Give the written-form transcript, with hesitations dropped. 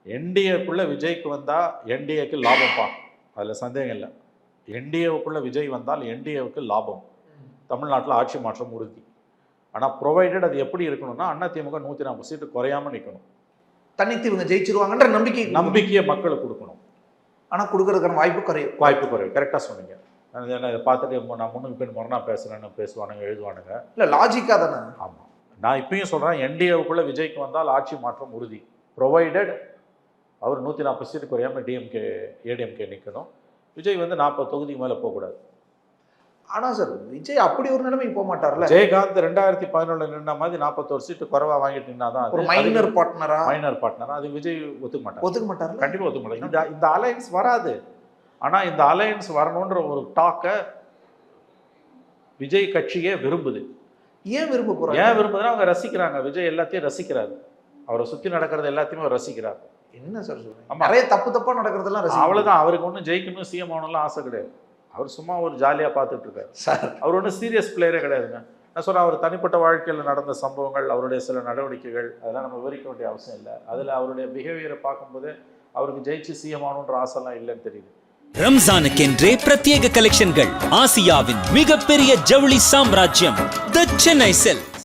என்டிஏக்குள்ள விஜய்க்கு வந்தால் என்டிஏக்கு லாபம்ப்பா, அதில் சந்தேகம் இல்லை. என்டிஏவுக்குள்ள விஜய் வந்தால் என்டிஏவுக்கு லாபம், தமிழ்நாட்டில் ஆட்சி மாற்றம் உறுதி. ஆனால் ப்ரொவைடட் அது எப்படி இருக்கணும்னா அதிமுக 140 சீட்டு குறையாமல் நிற்கணும். தனித்து இவங்க ஜெயிச்சிருவாங்கன்ற நம்பிக்கையை மக்களுக்கு கொடுக்கணும். ஆனால் கொடுக்கறதுக்கான வாய்ப்பு குறையும். கரெக்டாக சொன்னீங்க. இதை பார்த்துட்டு நான் முன்னுக்கு பின் முரணா பேசுகிறேன்னு பேசுவானுங்க, எழுதுவானுங்க. இல்லை, லாஜிக்காக தானே. ஆமாம், நான் இப்பயும் சொல்கிறேன், என்டிஏவுக்குள்ளே விஜய்க்கு வந்தால் ஆட்சி மாற்றம் உறுதி, ப்ரொவைடட் அவர் 140 சீட்டு குறையாமல் ஏடிஎம்கே நிற்கணும். விஜய் வந்து 40 தொகுதிக்கு மேலே போகக்கூடாது. ஆனால் சார், விஜய் அப்படி ஒரு நிலைமைக்கு போக மாட்டார்ல. ஜெயகாந்த் 2011 நின்ன மாதிரி 41 சீட்டு குறைவா வாங்கிட்டு நின்னா தான் ஒரு மைனர் பார்ட்னரா அது விஜய் ஒத்துக்க மாட்டார். கண்டிப்பாக ஒத்துக்க மாட்டார். இந்த அலையன்ஸ் வராது. ஆனால் இந்த அலையன்ஸ் வரணுன்ற ஒரு டாக்கை விஜய் கட்சியே விரும்புது. ஏன் விரும்புதுன்னா அவங்க ரசிக்கிறாங்க. விஜய் எல்லாத்தையும் ரசிக்கிறாரு. அவரை சுற்றி நடக்கிறது எல்லாத்தையுமே அவர் ரசிக்கிறார். என்ன சார் சொல்றீங்க? நிறைய தப்பா நடக்கிறதெல்லாம் அவ்வளோதான். அவருக்கு ஒன்றும் ஜெயிக்கணும், சிஎம் ஆகணும்லாம் ஆசை கிடையாது. அவர் சும்மா ஒரு ஜாலியாக பார்த்துட்டு இருக்காரு சார். அவர் ஒன்றும் சீரியஸ் பிளேயரே கிடையாதுங்க. நான் சொல்கிறேன், அவர் தனிப்பட்ட வாழ்க்கையில் நடந்த சம்பவங்கள், அவருடைய சில நடவடிக்கைகள், அதெல்லாம் நம்ம விவரிக்க வேண்டிய அவசியம் இல்லை. அதில் அவருடைய பிஹேவியரை பார்க்கும்போது அவருக்கு ஜெயிச்சு சிஎம் ஆகணுன்ற ஆசைலாம் இல்லைன்னு தெரியுது. ரம்ஜானுக்கென்றே பிரத்யேக கலெக்ஷன்கள். ஆசியாவின் மிகப்பெரிய ஜவுளி சாம்ராஜ்யம் தி சென்னை சில்க்ஸ்.